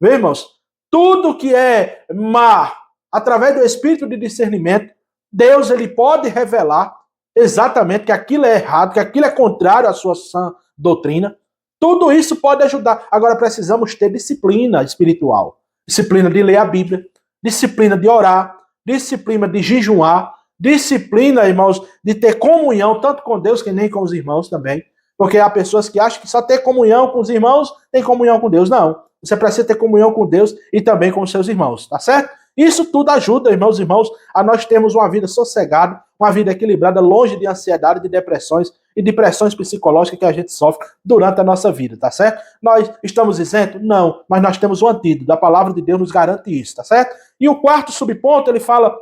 Viu, irmãos? Tudo que é má, através do espírito de discernimento, Deus ele pode revelar exatamente que aquilo é errado, que aquilo é contrário à sua sã doutrina. Tudo isso pode ajudar. Agora precisamos ter disciplina espiritual. Disciplina de ler a Bíblia, disciplina de orar, disciplina de jejuar, disciplina, irmãos, de ter comunhão, tanto com Deus que nem com os irmãos também. Porque há pessoas que acham que só ter comunhão com os irmãos tem comunhão com Deus. Não. Você precisa ter comunhão com Deus e também com os seus irmãos, tá certo? Isso tudo ajuda, irmãos e irmãos, a nós termos uma vida sossegada, uma vida equilibrada, longe de ansiedade, de depressões e de pressões psicológicas que a gente sofre durante a nossa vida, tá certo? Nós estamos isentos? Não, mas nós temos o antídoto, a palavra de Deus nos garante isso, tá certo? E o quarto subponto, ele fala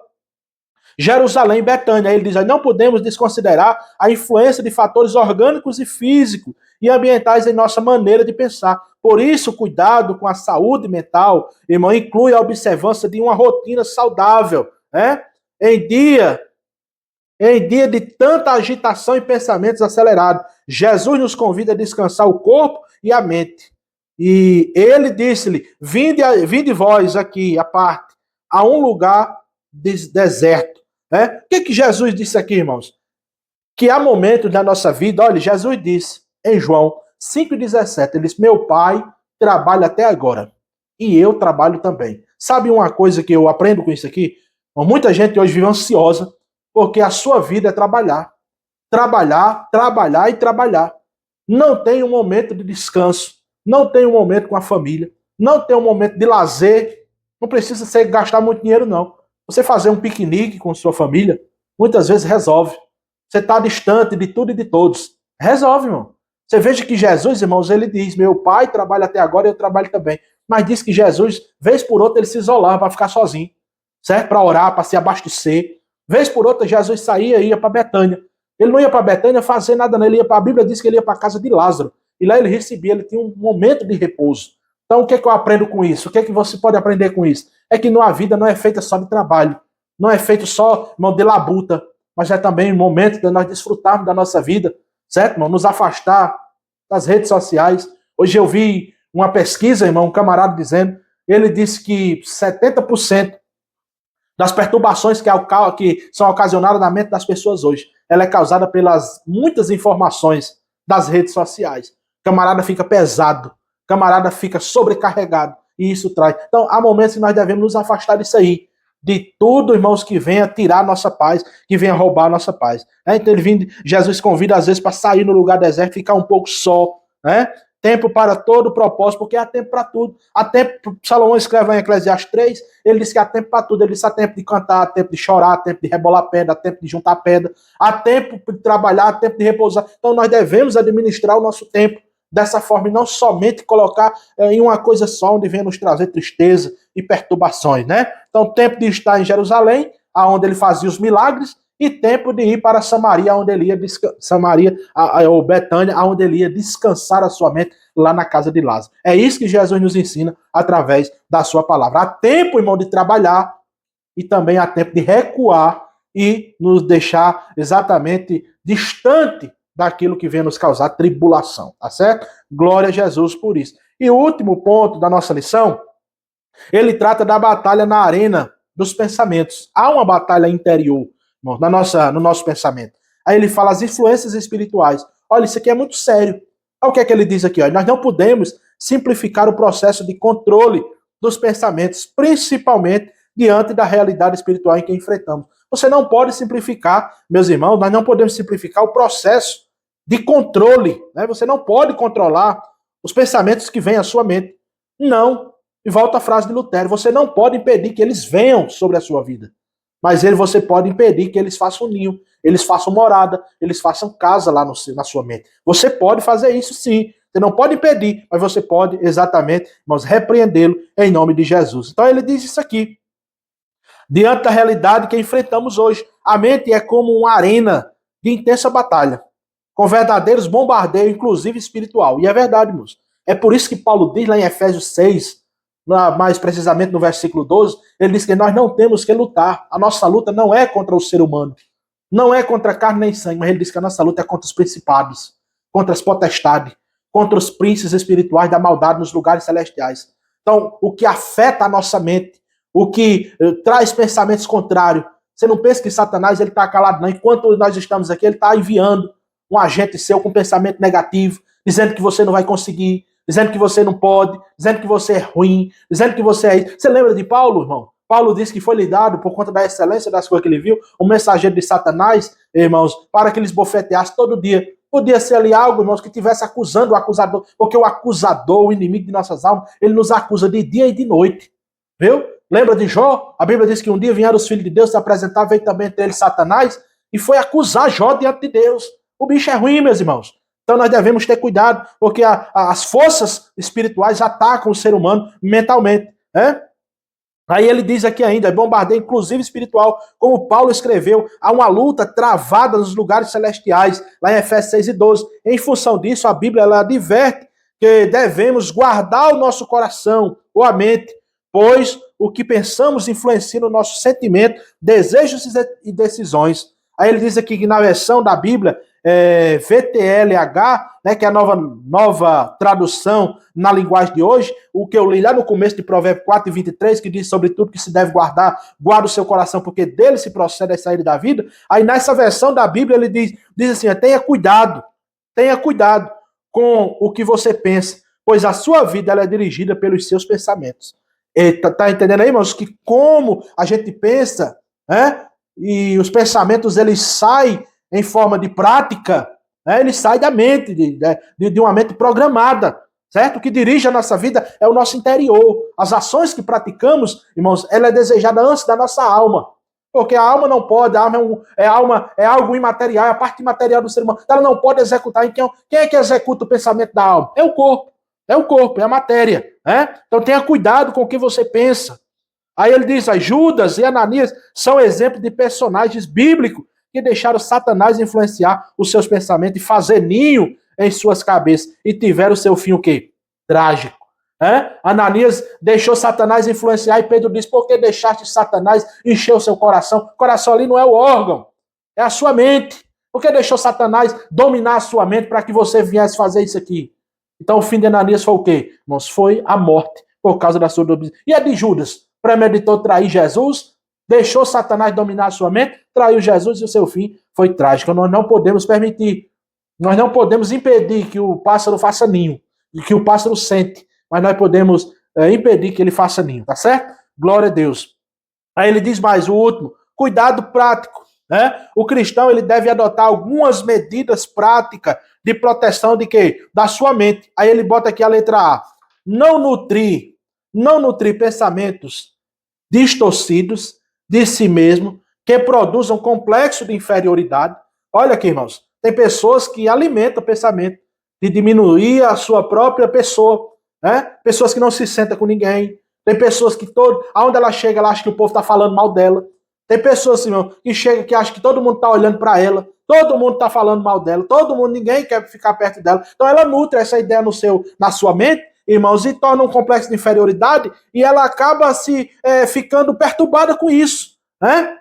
Jerusalém e Betânia. Ele diz, não podemos desconsiderar a influência de fatores orgânicos e físicos e ambientais em nossa maneira de pensar. Por isso, cuidado com a saúde mental, irmão, inclui a observância de uma rotina saudável, né? Em dia de tanta agitação e pensamentos acelerados, Jesus nos convida a descansar o corpo e a mente. E ele disse-lhe, vinde vós aqui, à parte, a um lugar deserto. Né? O que Jesus disse aqui, irmãos? Que há momentos na nossa vida, olha, Jesus disse em João 5,17, ele disse, meu pai trabalha até agora, e eu trabalho também. Sabe uma coisa que eu aprendo com isso aqui? Muita gente hoje vive ansiosa, porque a sua vida é trabalhar. Trabalhar, trabalhar e trabalhar. Não tem um momento de descanso, não tem um momento com a família, não tem um momento de lazer, não precisa ser gastar muito dinheiro, não. Você fazer um piquenique com sua família, muitas vezes resolve. Você está distante de tudo e de todos. Resolve, irmão. Você veja que Jesus, irmãos, ele diz, meu pai trabalha até agora e eu trabalho também. Mas diz que Jesus, vez por outra, ele se isolava para ficar sozinho, certo? Para orar, para se abastecer. Vez por outra, Jesus saía e ia para Betânia. Ele não ia para Betânia fazer nada, não. Ele ia para a Bíblia, diz que ele ia para a casa de Lázaro. E lá ele recebia, ele tinha um momento de repouso. Então, o que é que eu aprendo com isso? O que é que você pode aprender com isso? É que a vida não é feita só de trabalho. Não é feito só, irmão, de labuta. Mas é também um momento de nós desfrutarmos da nossa vida. Certo, irmão? Nos afastar das redes sociais. Hoje eu vi uma pesquisa, irmão, um camarada dizendo, ele disse que 70% das perturbações que são ocasionadas na mente das pessoas hoje, ela é causada pelas muitas informações das redes sociais. O camarada fica pesado, o camarada fica sobrecarregado, e isso traz. Então, há momentos que nós devemos nos afastar disso aí, de tudo, irmãos, que venha tirar a nossa paz, que venha roubar a nossa paz. Então, Jesus convida, às vezes, para sair no lugar deserto, ficar um pouco só, né? Tempo para todo propósito, porque há tempo para tudo. Há tempo, Salomão escreve em Eclesiastes 3, ele diz que há tempo para tudo. Ele diz que há tempo de cantar, há tempo de chorar, há tempo de rebolar pedra, há tempo de juntar pedra, há tempo de trabalhar, há tempo de repousar. Então nós devemos administrar o nosso tempo dessa forma e não somente colocar em uma coisa só, onde vem nos trazer tristeza e perturbações, né? Então tempo de estar em Jerusalém, aonde ele fazia os milagres, e tempo de ir para Samaria, onde ele ia ou Betânia, onde ele ia descansar a sua mente lá na casa de Lázaro. É isso que Jesus nos ensina através da sua palavra. Há tempo, irmão, de trabalhar e também há tempo de recuar e nos deixar exatamente distante daquilo que vem nos causar tribulação, tá certo? Glória a Jesus por isso. E o último ponto da nossa lição, ele trata da batalha na arena dos pensamentos. Há uma batalha interior no nosso pensamento. Aí ele fala as influências espirituais. Olha, isso aqui é muito sério. Olha o que é que ele diz aqui. Ó. Nós não podemos simplificar o processo de controle dos pensamentos, principalmente diante da realidade espiritual em que enfrentamos. Você não pode simplificar, meus irmãos, nós não podemos simplificar o processo de controle. Né? Você não pode controlar os pensamentos que vêm à sua mente. Não. E volta a frase de Lutero. Você não pode impedir que eles venham sobre a sua vida. Mas você pode impedir que eles façam ninho, eles façam morada, eles façam casa lá na sua mente. Você pode fazer isso sim. Você não pode impedir, mas você pode exatamente, irmãos, repreendê-lo em nome de Jesus. Então ele diz isso aqui. Diante da realidade que enfrentamos hoje, a mente é como uma arena de intensa batalha, com verdadeiros bombardeios, inclusive espiritual. E é verdade, irmãos. É por isso que Paulo diz lá em Efésios 6, mais precisamente no versículo 12, ele diz que nós não temos que lutar. A nossa luta não é contra o ser humano, não é contra carne nem sangue, mas ele diz que a nossa luta é contra os principados, contra as potestades, contra os príncipes espirituais da maldade nos lugares celestiais. Então, o que afeta a nossa mente, o que traz pensamentos contrários, você não pensa que Satanás ele está calado, não. Enquanto nós estamos aqui, ele está enviando um agente seu com pensamento negativo, dizendo que você não vai conseguir, dizendo que você não pode, dizendo que você é ruim, dizendo que você é isso. Você lembra de Paulo, irmão? Paulo disse que foi lhe dado, por conta da excelência das coisas que ele viu, um mensageiro de Satanás, irmãos, para que eles bofeteassem todo dia. Podia ser ali algo, irmãos, que estivesse acusando o acusador, porque o acusador, o inimigo de nossas almas, ele nos acusa de dia e de noite. Viu? Lembra de Jó? A Bíblia diz que um dia vieram os filhos de Deus se apresentar, veio também entre eles Satanás, e foi acusar Jó diante de Deus. O bicho é ruim, meus irmãos. Então nós devemos ter cuidado, porque as forças espirituais atacam o ser humano mentalmente. Né? Aí ele diz aqui ainda, bombardeio inclusive espiritual, como Paulo escreveu, há uma luta travada nos lugares celestiais, lá em Efésios 6 e 12. Em função disso, a Bíblia ela adverte que devemos guardar o nosso coração ou a mente, pois o que pensamos influencia no nosso sentimento, desejos e decisões. Aí ele diz aqui que na versão da Bíblia, VTLH, né, que é a nova tradução na linguagem de hoje, o que eu li lá no começo de Provérbios 4 e 23, que diz sobre tudo que se deve guardar, guarda o seu coração, porque dele se procede a saída da vida. Aí nessa versão da Bíblia ele diz assim, tenha cuidado com o que você pensa, pois a sua vida ela é dirigida pelos seus pensamentos. Tá entendendo aí, irmãos, que como a gente pensa, né, e os pensamentos eles saem em forma de prática, né, ele sai da mente, de uma mente programada, certo? O que dirige a nossa vida é o nosso interior. As ações que praticamos, irmãos, ela é desejada antes da nossa alma. Porque a alma não pode, a alma é algo imaterial, é a parte imaterial do ser humano. Ela não pode executar. Quem é que executa o pensamento da alma? É o corpo. É o corpo, é a matéria. Né? Então tenha cuidado com o que você pensa. Aí ele diz, Judas e Ananias são exemplos de personagens bíblicos que deixaram Satanás influenciar os seus pensamentos e fazer ninho em suas cabeças. E tiveram o seu fim o quê? Trágico. Ananias deixou Satanás influenciar e Pedro diz, por que deixaste Satanás encher o seu coração? O coração ali não é o órgão, é a sua mente. Por que deixou Satanás dominar a sua mente para que você viesse fazer isso aqui? Então o fim de Ananias foi o quê? Irmãos, foi a morte por causa da sua obediência. E a de Judas? Premeditou trair Jesus, deixou Satanás dominar a sua mente, traiu Jesus e o seu fim foi trágico. Nós não podemos permitir, nós não podemos impedir que o pássaro faça ninho, e que o pássaro sente, mas nós podemos impedir que ele faça ninho, tá certo? Glória a Deus. Aí ele diz mais, o último, cuidado prático. Né? O cristão ele deve adotar algumas medidas práticas de proteção de quê? Da sua mente. Aí ele bota aqui a letra A. Não nutrir pensamentos distorcidos de si mesmo, que produzam complexo de inferioridade. Olha aqui, irmãos, tem pessoas que alimentam o pensamento de diminuir a sua própria pessoa, né? Pessoas que não se sentam com ninguém, tem pessoas que aonde ela chega, ela acha que o povo está falando mal dela, tem pessoas, assim, irmão, que chega que acha que todo mundo está olhando para ela, todo mundo está falando mal dela, ninguém quer ficar perto dela, então ela nutre essa ideia na sua mente, irmãos, e torna um complexo de inferioridade, e ela acaba ficando perturbada com isso, né?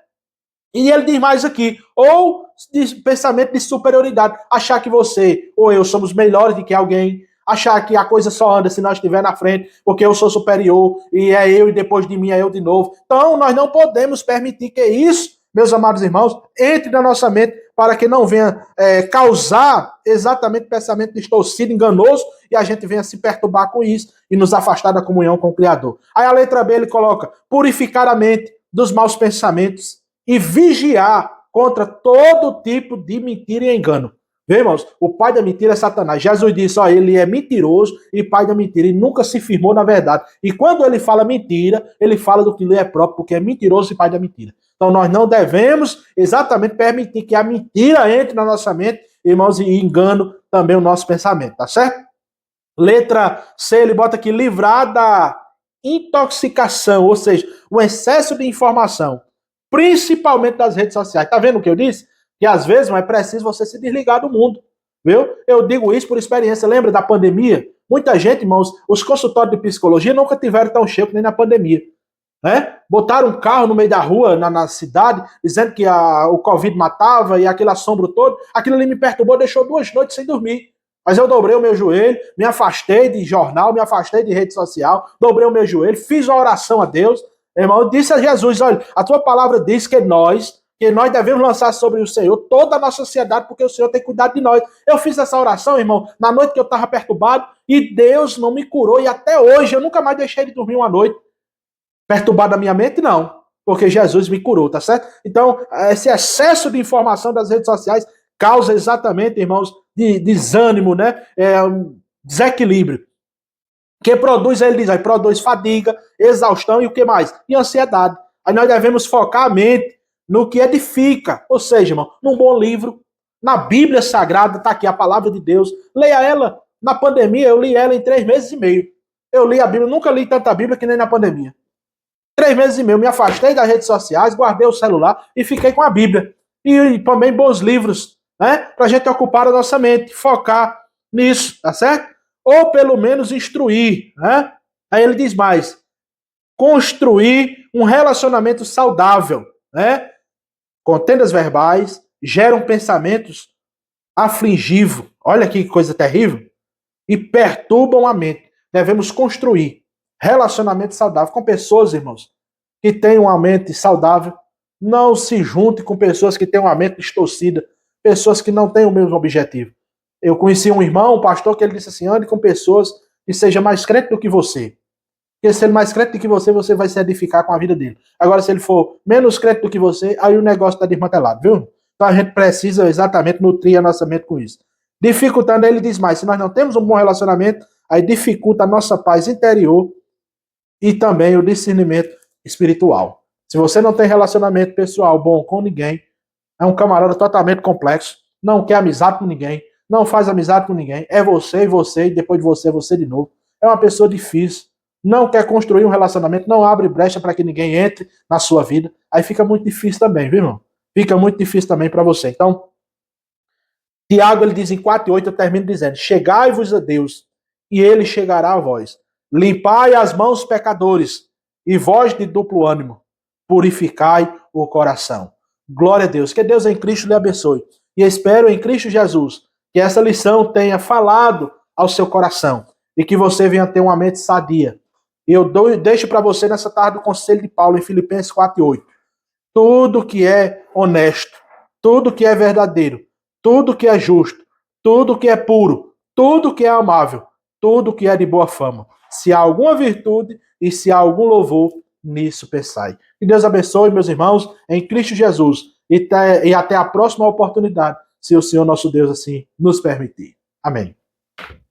E ele diz mais aqui, ou de pensamento de superioridade, achar que você ou eu somos melhores do que alguém, achar que a coisa só anda se nós estiver na frente, porque eu sou superior, e é eu, e depois de mim é eu de novo. Então, nós não podemos permitir que isso, meus amados irmãos, entre na nossa mente, para que não venha causar exatamente pensamento distorcido, enganoso, e a gente venha se perturbar com isso, e nos afastar da comunhão com o Criador. Aí a letra B ele coloca, purificar a mente dos maus pensamentos, e vigiar contra todo tipo de mentira e engano. Vê, irmãos, o pai da mentira é Satanás. Jesus disse, ele é mentiroso e pai da mentira, e nunca se firmou na verdade. E quando ele fala mentira, ele fala do que lhe é próprio, porque é mentiroso e pai da mentira. Então nós não devemos exatamente permitir que a mentira entre na nossa mente, irmãos, e engano também o nosso pensamento, tá certo? Letra C, ele bota aqui, livrar da intoxicação, ou seja, o excesso de informação, principalmente das redes sociais. Tá vendo o que eu disse? Que às vezes não é preciso você se desligar do mundo, viu? Eu digo isso por experiência. Lembra da pandemia? Muita gente, irmãos, os consultórios de psicologia nunca tiveram tão cheios nem na pandemia. Né? Botaram um carro no meio da rua, na cidade, dizendo que o Covid matava e aquele assombro todo. Aquilo ali me perturbou, deixou 2 noites sem dormir. Mas eu dobrei o meu joelho, me afastei de jornal, me afastei de rede social, dobrei o meu joelho, fiz uma oração a Deus. Irmão, eu disse a Jesus, olha, a tua palavra diz que nós devemos lançar sobre o Senhor toda a nossa ansiedade, porque o Senhor tem cuidado de nós. Eu fiz essa oração, irmão, na noite que eu estava perturbado, e Deus não me curou, e até hoje eu nunca mais deixei de dormir uma noite perturbado da minha mente, não, porque Jesus me curou, tá certo? Então, esse excesso de informação das redes sociais causa exatamente, irmãos, desânimo, né? Um desequilíbrio. Que produz, ele diz aí, produz fadiga, exaustão e o que mais? E ansiedade. Aí nós devemos focar a mente no que edifica, ou seja, irmão, num bom livro, na Bíblia Sagrada, tá aqui a palavra de Deus, leia ela. Na pandemia, eu li ela em 3 meses e meio. Eu li a Bíblia, nunca li tanta Bíblia que nem na pandemia. 3 meses e meio, me afastei das redes sociais, guardei o celular e fiquei com a Bíblia. E também bons livros, né? Pra gente ocupar a nossa mente, focar nisso, tá certo? Ou pelo menos instruir, né? Aí ele diz mais, construir um relacionamento saudável, né? Contendas verbais geram pensamentos afligivos, olha que coisa terrível, e perturbam a mente. Devemos construir relacionamento saudável com pessoas, irmãos, que têm uma mente saudável. Não se junte com pessoas que têm uma mente distorcida, pessoas que não têm o mesmo objetivo. Eu conheci um irmão, um pastor, que ele disse assim, ande com pessoas que sejam mais crentes do que você. Porque se ele é mais crente do que você vai se edificar com a vida dele. Agora, se ele for menos crente do que você, aí o negócio está desmantelado, viu? Então a gente precisa exatamente nutrir a nossa mente com isso. Dificultando, ele diz mais, se nós não temos um bom relacionamento, aí dificulta a nossa paz interior e também o discernimento espiritual. Se você não tem relacionamento pessoal bom com ninguém, é um camarada totalmente complexo, não quer amizade com ninguém, não faz amizade com ninguém, é você e você, e depois de você de novo. É uma pessoa difícil, não quer construir um relacionamento, não abre brecha para que ninguém entre na sua vida, aí fica muito difícil também, viu, irmão? Fica muito difícil também para você. Então, Tiago, ele diz em 4:8, eu termino dizendo, chegai-vos a Deus, e ele chegará a vós. Limpai as mãos, pecadores, e vós de duplo ânimo, purificai o coração. Glória a Deus. Que Deus em Cristo lhe abençoe. E espero em Cristo Jesus que essa lição tenha falado ao seu coração e que você venha ter uma mente sadia. E eu deixo para você nessa tarde o conselho de Paulo em Filipenses 4:8. Tudo que é honesto, tudo que é verdadeiro, tudo que é justo, tudo que é puro, tudo que é amável, tudo que é de boa fama. Se há alguma virtude e se há algum louvor, nisso pensai. Que Deus abençoe, meus irmãos, em Cristo Jesus. E até a próxima oportunidade, se o Senhor nosso Deus assim nos permitir. Amém.